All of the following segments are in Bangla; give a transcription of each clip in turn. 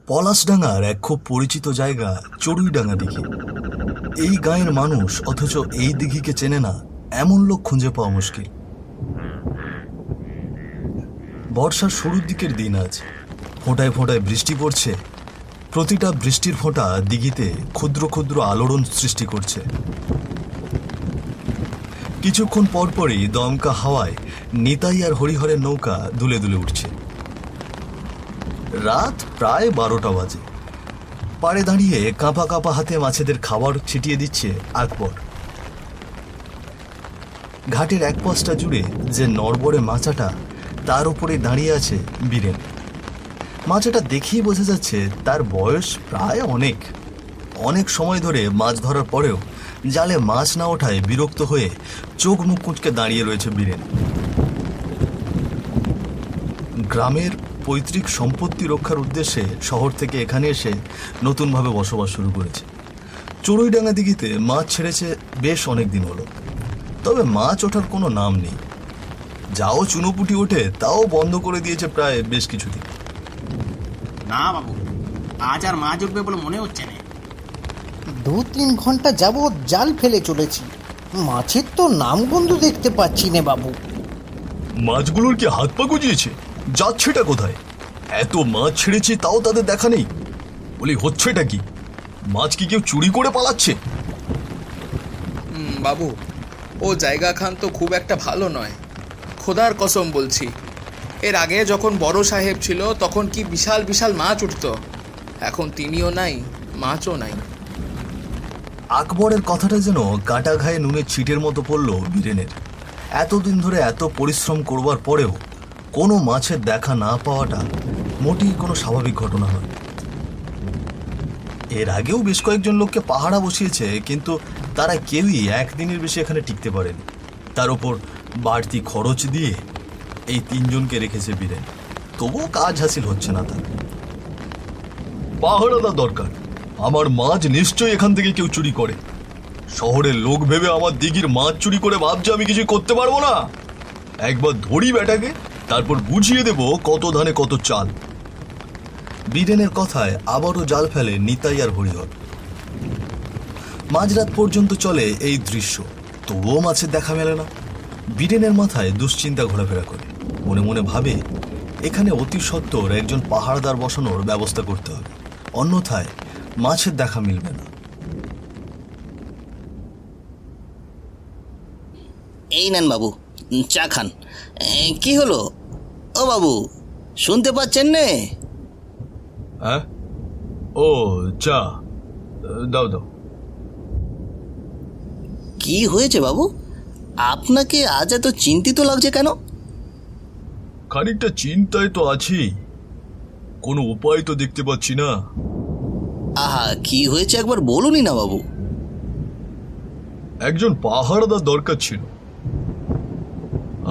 পলাশডাঙ্গার এক খুব পরিচিত জায়গা চড়ুইডাঙ্গা দিঘি। এই গাঁয়ের মানুষ অথচ এই দিঘিকে চেনে না এমন লোক খুঁজে পাওয়া মুশকিল। বর্ষার শুরুর দিকের দিন আজ। ফোঁটায় ফোঁটায় বৃষ্টি পড়ছে। প্রতিটা বৃষ্টির ফোঁটা দিঘিতে ক্ষুদ্র ক্ষুদ্র আলোড়ন সৃষ্টি করছে। কিছুক্ষণ পরপরই দমকা হাওয়ায় নিতাই আর হরিহরের নৌকা দুলে দুলে উঠছে। রাত প্রায় 12টা বাজে। পাড়ে দাঁড়িয়ে কাঁপা কাঁপা হাতে মাছেদের খাবার ছিটিয়ে দিচ্ছে আকবর। ঘাটের এক পাশটা জুড়ে যে নড়বড়ে মাচাটা, তার উপরে দাঁড়িয়ে আছে বীরেন। মাচাটা দেখেই বোঝা যাচ্ছে তার বয়স প্রায় অনেক। অনেক সময় ধরে মাছ ধরার পরেও জালে মাছ না ওঠায় বিরক্ত হয়ে চোখ মুখ কুঁচকে দাঁড়িয়ে রয়েছে বীরেন। গ্রামের পৈতৃক সম্পত্তি রক্ষার উদ্দেশ্যে শহর থেকে এখানে এসে নতুনভাবে বসবাস শুরু করেছে। চড়ুইডাঙ্গা দিঘিতে মাছ ছেড়েছে বেশ অনেক দিন হলো, তবে মাছ ওঠার কোনো নাম নেই। যাও চুনোপুটি ওঠে তাও বন্ধ করে দিয়েছে প্রায় বেশ কিছুদিন। না বাবু, আজ আর মাছ উঠবে বলে মনে হচ্ছে না। 2-3 ঘন্টা যাবৎ জাল ফেলে চলেছি, মাছের তো নামগন্ধ দেখতে পাচ্ছি না বাবু। মাছগুলোর কি হাত পা গুজিয়েছে? যাচ্ছেটা কোথায়? এত মাছ ছেড়েছি তাও তাদের দেখা নেই। বলি হচ্ছেটা কি? মাছ কি কেউ চুরি করে পালাচ্ছে? বাবু, ও জায়গা খান তো খুব একটা ভালো নয়, খোদার কসম বলছি। এর আগে যখন বড় সাহেব ছিল তখন কি বিশাল বিশাল মাছ উঠত, এখন তিনিও নাই, মাছও নাই। আকবরের কথাটা যেন কাটা ঘায়ে নুনের ছিটের মতো পড়ল বীরেনের। এতদিন ধরে এত পরিশ্রম করবার পরেও কোনো মাছের দেখা না পাওয়াটা মোটেই কোনো স্বাভাবিক ঘটনা নয়। এর আগেও বেশ কয়েকজন লোককে পাহারা বসিয়েছে, কিন্তু তারা কেউই একদিনের বেশি এখানে টিকতে পারেনি। তার উপর বাড়তি খরচ দিয়ে এই 3 জনকে রেখেছে বীরেন, তবুও কাজ হাসিল হচ্ছে না তার। পাহারাদার দরকার। আমার মাছ নিশ্চয়ই এখান থেকে কেউ চুরি করে। শহরের লোক ভেবে আমার দিঘির মাছ চুরি করে ভাবছে আমি কিছু করতে পারবো না। একবার ধরি বেটাকে, তারপর বুঝিয়ে দেব কত ধানে কত চাল। বীরেনের কথায় আবারও জাল ফেলে নিতাই আর হরিহর। মাঝরাত পর্যন্ত চলে এই দৃশ্য, তবুও মাছের দেখা মেলে না। বীরেনের মাথায় দুশ্চিন্তা ঘোরাফেরা করে। মনে মনে ভাবে এখানে অতি সত্বর একজন পাহারাদার বসানোর ব্যবস্থা করতে হবে, অন্যথায় মাছের দেখা মিলবে না। এই নেন বাবু, চা খান। কি হলো ও বাবু, শুনতে পাচ্ছেন নে? হ্যাঁ, ও চা দাও দাও। কি হয়েছে বাবু, আপনাকে আজ এত চিন্তিত লাগছে কেন? খানিকটা চিন্তায় তো আছি, কোনো উপায় তো দেখতে পাচ্ছি না। আহা, কি হয়েছে একবার বলুনই না বাবু। একজন পাহারাদার দরকার ছিল।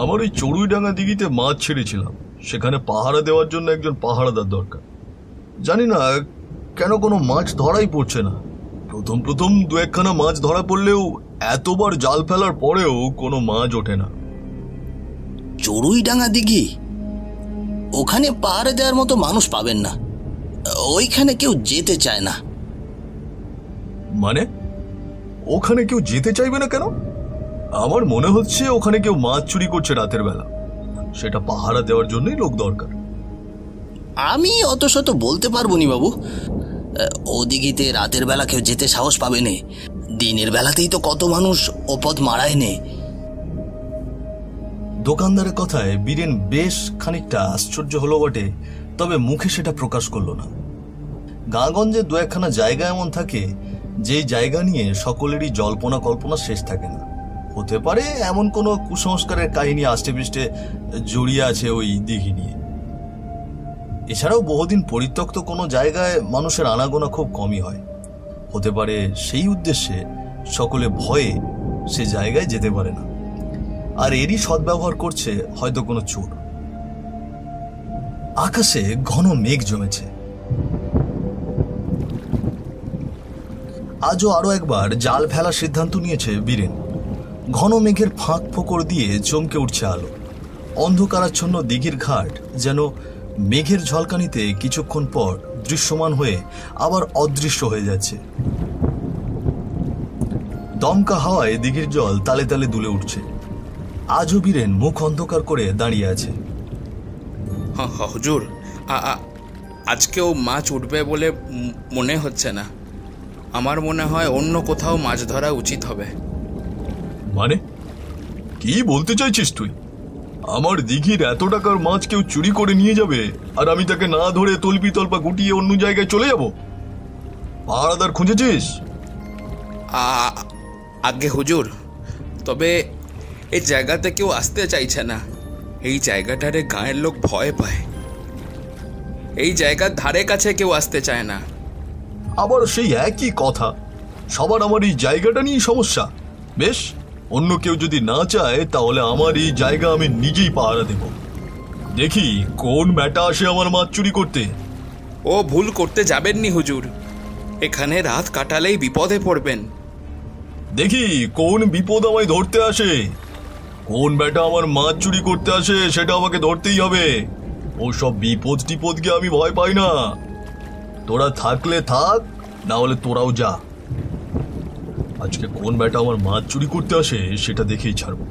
আমার ওই চড়ুইডাঙ্গা দিঘিতে মাছ ছেড়েছিলাম, সেখানে পাহারা দেওয়ার জন্য একজন পাহারাদার দরকার। জানি না কেন কোনো মাছ ধরাই পড়ছে না। প্রথম প্রথম 2-1খানা মাছ ধরা পড়লেও এতবার জাল ফেলার পরেও কোনো মাছ ওঠে না। চড়ুইডাঙ্গা দিঘি, ওখানে পাহাড়ে দেওয়ার মতো মানুষ পাবেন না, ওইখানে কেউ যেতে চায় না। মানে ওখানে কেউ যেতে চাইবে না কেন? আমার মনে হচ্ছে ওখানে কেউ মাছ চুরি করছে রাতের বেলা, সেটা পাহারা দেওয়ার জন্যই লোক দরকার। আমি অত শত বলতে পারবো নি বাবু, ও দিঘিতে রাতের বেলা কেউ যেতে সাহস পাবে নে, দিনের বেলাতেই তো কত মানুষ ওপদ মারায় নে। দোকানদারের কথায় বীরেন বেশ খানিকটা আশ্চর্য হলো বটে, তবে মুখে সেটা প্রকাশ করল না। গাঁগঞ্জে 2-1খানা জায়গা এমন থাকে যেই জায়গা নিয়ে সকলেরই জল্পনা কল্পনা শেষ থাকে না। হতে পারে এমন কোনো কুসংস্কারের কাহিনী আষ্টেপৃষ্টে জড়িয়ে আছে ওই দিঘি নিয়ে। এছাড়াও বহুদিন পরিত্যক্ত কোনো জায়গায় মানুষের আনাগোনা খুব কমই হয়। হতে পারে সেই উদ্দেশ্যে সকলে ভয়ে সে জায়গায় যেতে পারে না, আর এরই সদ্ব্যবহার করছে হয়তো কোনো চোর। আকাশে ঘন মেঘ জমেছে। আজও আরো একবার জাল ফেলার সিদ্ধান্ত নিয়েছে বীরেন। ঘন মেঘের ফাঁক ফোকর দিয়ে চমকে উঠছে আলো। অন্ধকারাচ্ছন্ন দিঘির ঘাট যেন মেঘের ঝলকানিতে কিছুক্ষণ পর দৃশ্যমান হয়ে আবার অদৃশ্য হয়ে যাচ্ছে। দমকা হাওয়ায় দিঘির জল তালে তালে দুলে উঠছে। আজও বীরেন মুখ অন্ধকার করে দাঁড়িয়ে আছে। হুজুর, আজকেও মাছ উঠবে বলে মনে হচ্ছে না। আমার মনে হয় অন্য কোথাও মাছ ধরা উচিত হবে। মানে কি বলতে চাইছিস তুই? আমার দিঘির এত টাকার মাছ কেউ চুরি করে নিয়ে যাবে আর আমি তাকে না ধরে তলপি তলপা গুটিয়ে অন্য জায়গায় চলে যাব? পাহারাদার খুঁজেছিস? আগে হুজুর, তবে এই জায়গাতে কেউ আসতে চাইছে না। এই জায়গাটারে গাঁয়ের লোক ভয় পায়। এই জায়গার ধারে কাছে কেউ আসতে চায় না। আবার সেই একই কথা, সবার আমার এই জায়গাটা নিয়েই সমস্যা। বেশ, অন্য কেউ যদি না চায় তাহলে আমার এই জায়গা আমি নিজেই পাহারা দেব। দেখি কোন ব্যাটা আসে আমার মাছ চুরি করতে। ও ভুল করতে যাবেননি হুজুর, এখানে রাত কাটালেই বিপদে পড়বেন। দেখি কোন বিপদ আমায় ধরতে আসে। কোন ব্যাটা আমার মাছ চুরি করতে আসে সেটা আমাকে ধরতেই হবে। ও সব বিপদ টিপদকে আমি ভয় পাই না। তোরা থাকলে থাক, না হলে তোরাও যা। আজকে কোন ব্যাটা আমার মাছ চুরি করতে আসে সেটা দেখেই ছাড়বো।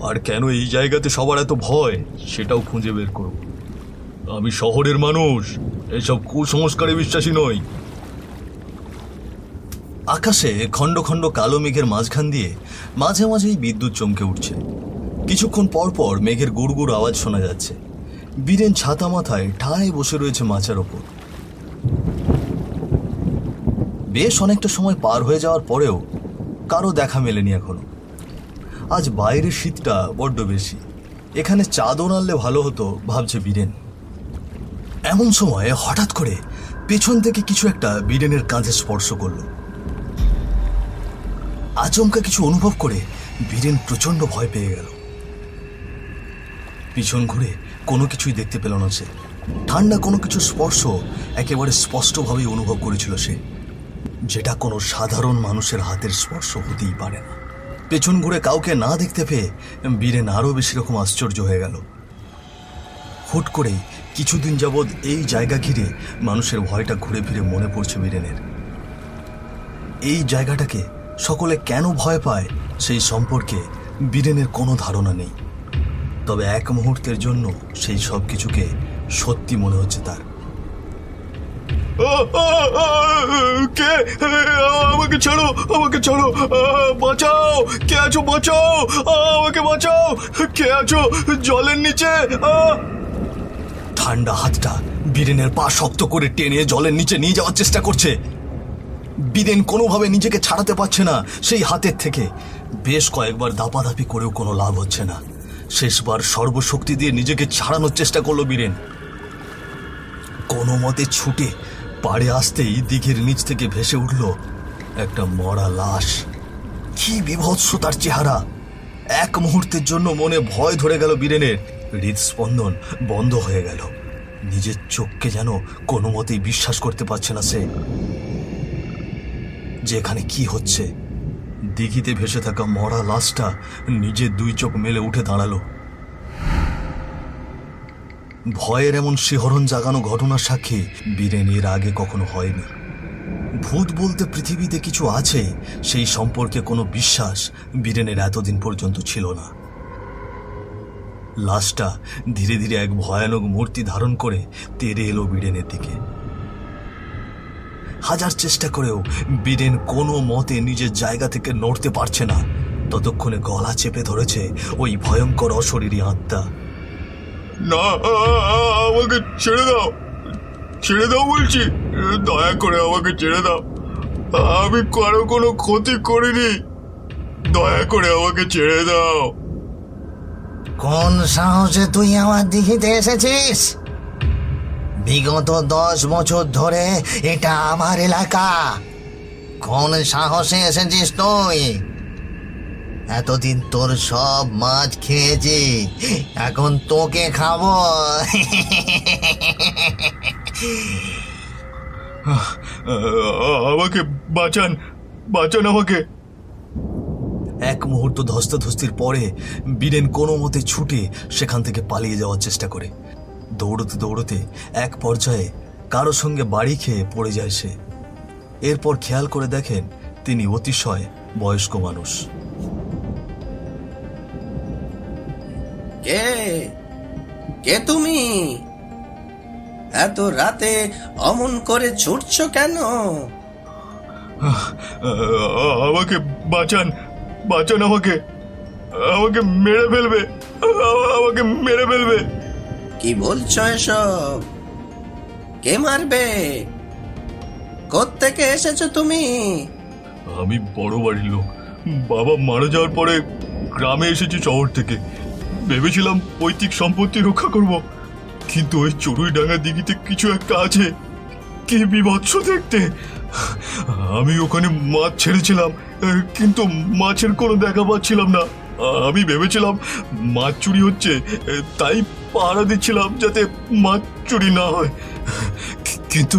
আর কেন এই জায়গাতে সবার এত ভয় সেটাও খুঁজে বের করব। আমি শহরের মানুষ, এসব কুসংস্কারে বিশ্বাসী নই। আকাশে খণ্ড খণ্ড কালো মেঘের মাঝখান দিয়ে মাঝে মাঝেই বিদ্যুৎ চমকে উঠছে। কিছুক্ষণ পর পর মেঘের গুড়গুড় আওয়াজ শোনা যাচ্ছে। বীরেন ছাতা মাথায় ঠায় বসে রয়েছে মাচার ওপর। বেশ অনেকটা সময় পার হয়ে যাওয়ার পরেও কারো দেখা মেলেনি এখনো। আজ বাইরের শীতটা বড্ড বেশি, এখানে চাদর আনলে ভালো হতো ভাবছে বীরেন। এমন সময় হঠাৎ করে পেছন থেকে কিছু একটা বীরেনের কাঁধে স্পর্শ করল। আচমকা কিছু অনুভব করে বীরেন প্রচন্ড ভয় পেয়ে গেল। পিছন ঘুরে কোনো কিছুই দেখতে পেল না সে। ঠান্ডা কোনো কিছু স্পর্শ একেবারে স্পষ্টভাবেই অনুভব করেছিল সে, যেটা কোনো সাধারণ মানুষের হাতের স্পর্শ হতেই পারে না। পেছন ঘুরে কাউকে না দেখতে পেয়ে বীরেন আরও বেশি রকম আশ্চর্য হয়ে গেল। হুট করে কিছুদিন যাবৎ এই জায়গা ঘিরে মানুষের ভয়টা ঘুরে ফিরে মনে পড়ছে বীরেনের। এই জায়গাটাকে সকলে কেন ভয় পায় সেই সম্পর্কে বীরেনের কোনো ধারণা নেই। তবে এক মুহূর্তের জন্য সেই সব কিছুকে সত্যি মনে হচ্ছে তার। কে? আমাকে ছাড়ো, আমাকে ছাড়ো, বাঁচাও! কে আছো? বাঁচাও, আমাকে বাঁচাও! কে আছো জলের নিচে? ঠান্ডা হাতটা বীরেনের পা শক্ত করে টেনে জলের নিচে নিয়ে যাওয়ার চেষ্টা করছে। বীরেন কোনোভাবে নিজেকে ছাড়াতে পারছে না সেই হাতের থেকে। বেশ কয়েকবার দাপাদাপি করেও কোনো লাভ হচ্ছে না। শেষবার সর্বশক্তি দিয়ে নিজেকে ছাড়ানোর চেষ্টা করলো বীরেন। কোনো মতে ছুটে পাড়ে আসতেই দিঘির নিচ থেকে ভেসে উঠল একটা মরা লাশ। কি বিভৎস তার চেহারা! এক মুহূর্তের জন্য মনে ভয় ধরে গেল বীরেনের। হৃদস্পন্দন বন্ধ হয়ে গেল। নিজের চোখকে যেন কোনো মতেই বিশ্বাস করতে পারছে না সে, যে এখানে কি হচ্ছে। দিঘিতে ভেসে থাকা মরা লাশটা নিজের দুই চোখ মেলে উঠে দাঁড়ালো। ভয়ের এমন শিহরণ জাগানো ঘটনার সাক্ষী বীরেন এর আগে কখনো হয়নি। ভূত বলতে পৃথিবীতে কিছু আছে সেই সম্পর্কে কোনো বিশ্বাস বীরেনের এতদিন পর্যন্ত ছিল না। লাশটা ধীরে ধীরে এক ভয়ানক মূর্তি ধারণ করে তেড়ে এলো বীরেনের দিকে। হাজার চেষ্টা করেও বীরেন কোনো মতে নিজের জায়গা থেকে নড়তে পারছে না। ততক্ষণে গলা চেপে ধরেছে ওই ভয়ঙ্কর অশরীরী আত্মা। না, আমাকে ছেড়ে দাও, ছেড়ে দাও বলছি, দয়া করে আমাকে ছেড়ে দাও। আমি কারো কোনো ক্ষতি করিনি, দয়া করে আমাকে ছেড়ে দাও। কোন সাহসে তুই আমার দিঘিতে এসেছিস? বিগত 10 বছর ধরে এটা আমার এলাকা। কোন সাহসে এসেছিস তুই? এতদিন তোর সব মাছ খেয়েছি, এখন তোকে খাবো। আমাকে বাঁচান, বাঁচান আমাকে। এক মুহূর্ত ধস্তাধস্তির পরে বীরেন কোনো মতে ছুটে সেখান থেকে পালিয়ে যাওয়ার চেষ্টা করে। দৌড়তে দৌড়তে এক পর্যায়ে কারো সঙ্গে বাড়ি খেয়ে পড়ে যায় সে। এরপর খেয়াল করে দেখেন তিনি অতিশয় বয়স্ক মানুষ। কে কে তুমি? এত রাতে অমন করে ছুটছো কেন? আমাকে বাঁচান, বাঁচান আমাকে, আমাকে মেরে ফেলবে, আমাকে মেরে ফেলবে। কি বলছো এসব? কে মারবে? কোত্থেকে এসেছো তুমি? আমি বড় বাড়ির লোক, বাবা মারা যাওয়ার পরে গ্রামে এসেছি শহর থেকে। ভেবেছিলাম পৈতৃক সম্পত্তি রক্ষা করব, কিন্তু ওই চড়ুইডাঙ্গা দিঘিতে কিছু একটা আছে, কি বিভৎস দেখতে। আমি ওখানে মাছ ছেড়েছিলাম, কিন্তু মাছের কোনো দেখা পাচ্ছিলাম না। আমি ভেবেছিলাম মাছ চুরি হচ্ছে, তাই পাহারা দিচ্ছিলাম যাতে মাছ চুরি না হয়, কিন্তু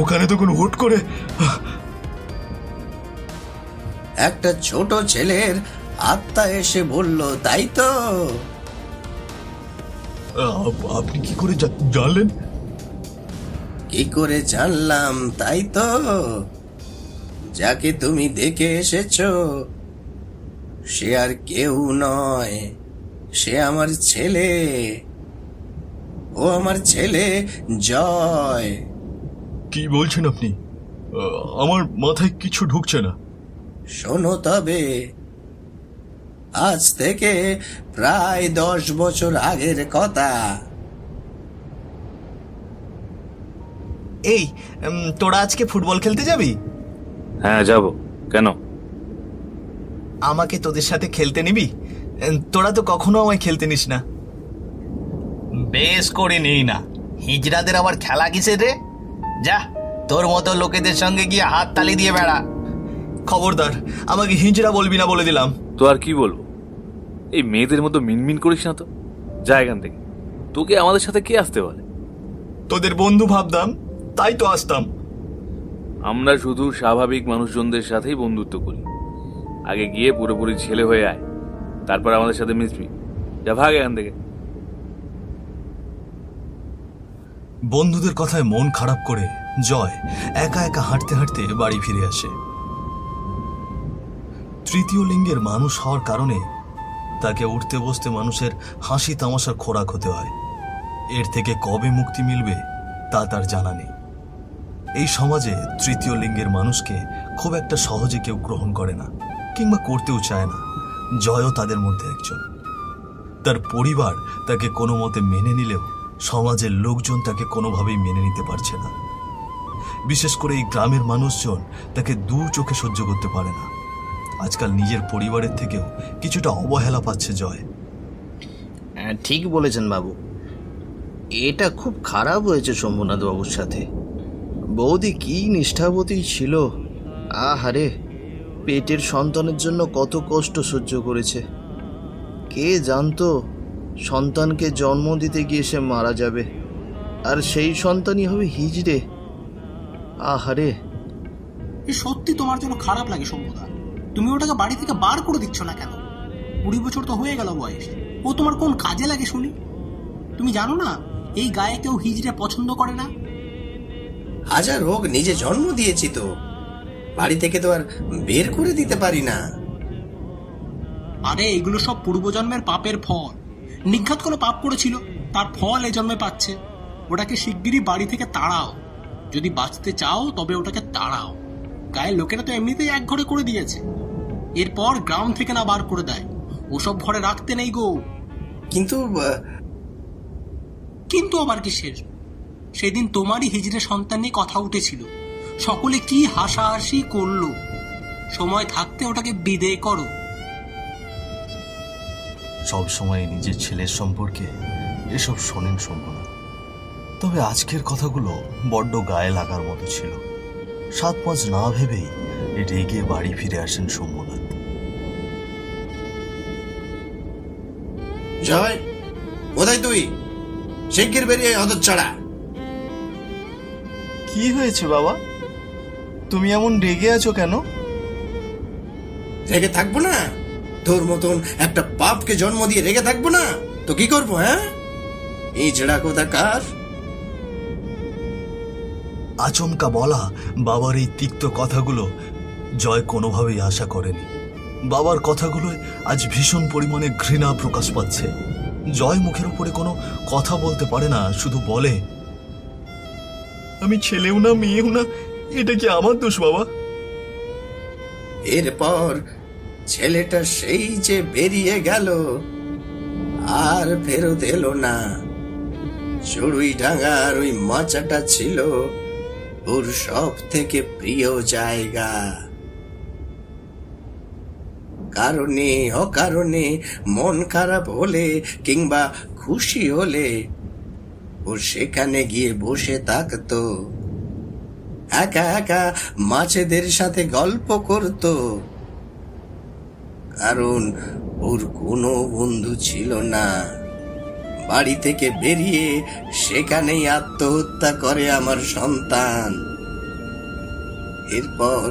ওখানে তখন হুট করে একটা ছোট ছেলের আত্মা এসে বলল, তাই তো? আপনি কি করে জানলেন? কি করে জানলাম তাই তো? যাকে তুমি দেখে এসেছো সে আর কেউ নয়, সে আমার ছেলে। ও আমার ছেলে জয়। কি বলছেন আপনি? আমার মাথায় কিছু ঢুকছে না। শোনো তবে, আজ থেকে প্রায় 10 বছর আগের কথা। এই তোরা আজকে ফুটবল খেলতে যাবি? হ্যাঁ যাব। কেন? আমাকে তোদের সাথে খেলতে নিবি? তোরা তো কখনো আমায় খেলতে নিস না। বেশ করে নেই না, হিজড়াদের আবার খেলা কিসের রে? যা, তোর মতো লোকেদের সঙ্গে গিয়ে হাত তালি দিয়ে বেড়া। খবরদার, আমাকে হিজড়া বলবি না বলে দিলাম। তো আর কি বলবো? এই মেয়েদের মতো মিনমিন করিস না তো, যা এখান থেকে। তোকে আমাদের সাথে কে আসতে বলে? তোদের বন্ধু ভাবতাম, তাই তো আসতাম। আমরা শুধু স্বাভাবিক মানুষজনদের সাথেই বন্ধুত্ব করি। আগে গিয়ে পুরোপুরি ছেলে হয়ে আয়, তারপর আমাদের সাথে মিশবি। যা, ভাগ এখান থেকে। বন্ধুদের কথায় মন খারাপ করে জয় একা একা হাঁটতে হাঁটতে বাড়ি ফিরে আসে। তৃতীয় লিঙ্গের মানুষ হওয়ার কারণে তাকে উঠতে বসতে মানুষের হাসি তামাশার খোরাক হতে হয়। এর থেকে কবে মুক্তি মিলবে তা তার জানা নেই। এই সমাজে তৃতীয় লিঙ্গের মানুষকে খুব একটা সহজে কেউ গ্রহণ করে না, কিংবা করতেও চায় না। জয়ও তাদের মধ্যে একজন। তার পরিবার তাকে কোনো মতে মেনে নিলেও সমাজের লোকজন তাকে কোনোভাবেই মেনে নিতে পারছে না। বিশেষ করে এই গ্রামের মানুষজন তাকে দু চোখে সহ্য করতে পারে না। আজকাল নিজের পরিবারের থেকেও কিছুটা অবহেলা পাচ্ছে জয়। ঠিক বলেছেন বাবু, এটা খুব খারাপ হয়েছে শম্ভুনাথ বাবুর সাথে। বৌদি কি নিষ্ঠাবতী ছিল, আহারে, পেটের সন্তানের জন্য কত কষ্ট সহ্য করেছে। কে জানতো সন্তানকে জন্ম দিতে গিয়ে সে মারা যাবে, আর সেই সন্তানই হবে হিজড়ে। আহারে। সত্যি তোমার জন্য খারাপ লাগে শম্ভুদা। তুমি ওটাকে বাড়ি থেকে বার করে দিচ্ছ না কেন? 20 বছর তো হয়ে গেল বয়স। ও তোমার কোন কাজে লাগে শুনি? তুমি জানো না এই গায়ে কেউ হিজড়ে পছন্দ করে না? হাজার হোক নিজে জন্ম দিয়েছি তো, বাড়ি থেকে তো আর বের করে দিতে পারি না। আরে এগুলো সব পূর্বজন্মের পাপের ফল। নিঘাত কোনো পাপ করেছিল, তার ফল এ জন্মে পাচ্ছে। ওটাকে শিগগিরই বাড়ি থেকে তাড়াও। যদি বাঁচতে চাও তবে ওটাকে তাড়াও। গায়ের লোকেরা তো এমনিতেই এক ঘরে করে দিয়েছে, এরপর গ্রাম থেকে না বার করে দেয়। ওসব ঘরে রাখতে নেই গো। কিন্তু কিন্তু আবার কিসের? সেদিন তোমারই হিজড়ে সন্তান নিয়ে কথা উঠেছিল, সকলে কি হাসাহাসি করলো। সময় থাকতে ওটাকে বিদেয় করো। সব সময় নিজের ছেলের সম্পর্কে এসব শোনেন শম্ভুনাথ। তবে আজকের কথাগুলো বড্ড গায়ে লাগার মতো ছিল। 7-5 না ভেবেই রেগে বাড়ি ফিরে আসেন শম্ভুনাথ। জয়, কোথায় তুই? শিগগির বেরিয়ে হতচ্ছাড়া। কি হয়েছে বাবা, তুমি এমন রেগে আছো কেন? রেগে থাকবো না? তোর মতন একটা পাপকে জন্ম দিয়ে রেগে থাকবো না তো কি করবো? হ্যাঁ, ইজড়া কোথাকার। আচমকা বলা বাবার এই তিক্ত কথাগুলো জয় কোনোভাবেই আশা করেনি। বাবার কথাগুলোয় আজ ভীষণ পরিমাণে ঘৃণা প্রকাশ পাচ্ছে। জয় মুখের উপরে কোনো কথা বলতে পারে না, শুধু বলে, আমি ছেলেও না মেয়েও না, এটা কি আমার দোষ বাবা? এরপর ছেলেটা সেই যে বেরিয়ে গেল, আর ফেরত এলো না। চড়ুইডাঙ্গার ওই মাচাটা ছিল ওর সব থেকে প্রিয় জায়গা। কারণে অকারণে মন খারাপ হলে কিংবা খুশি হলে ও সেখানে গিয়ে বসে থাকতো, একা একা মাছেদের সাথে গল্প করত। কারণ ওর কোনো বন্ধু ছিল না। বাড়ি থেকে বেরিয়ে সেখানেই আত্মহত্যা করে আমার সন্তান। এরপর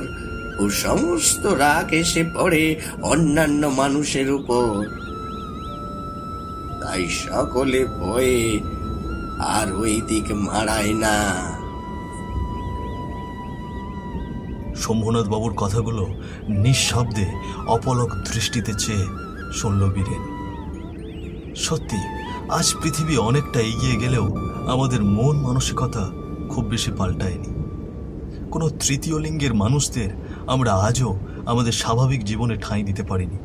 ও সমস্ত রাগ এসে পড়ে অন্যান্য মানুষের উপর। তাই সকলে ভয়ে আর ওই দিক মারায় না। শম্ভুনাথ বাবুর কথাগুলো নিঃশব্দে অপলক দৃষ্টিতে চেয়ে শুনল বীরেন। সত্যি আজ পৃথিবী অনেকটা এগিয়ে গেলেও আমাদের মন মানসিকতা খুব বেশি পাল্টায়নি। কোনো তৃতীয় লিঙ্গের মানুষদের আমরা আজও আমাদের স্বাভাবিক জীবনে ঠাঁই দিতে পারিনি।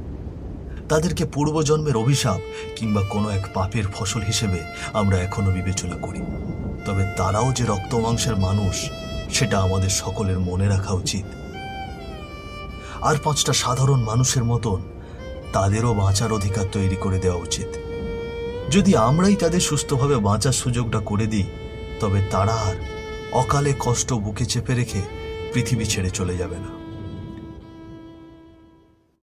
তাদেরকে পূর্বজন্মের অভিশাপ কিংবা কোনো এক পাপের ফসল হিসেবে আমরা এখনো বিবেচনা করি। তবে তারাও যে রক্ত মাংসের মানুষ, সেটা আমাদের সকলের মনে রাখা উচিত। আর 5টা সাধারণ মানুষের মতন তাদেরও বাঁচার অধিকার তৈরি করে দেওয়া উচিত। যদি আমরাই তাদের সুস্থভাবে বাঁচার সুযোগটা করে দিই, তবে তারা আর অকালে কষ্ট বুকে চেপে রেখে পৃথিবী ছেড়ে চলে যাবে না।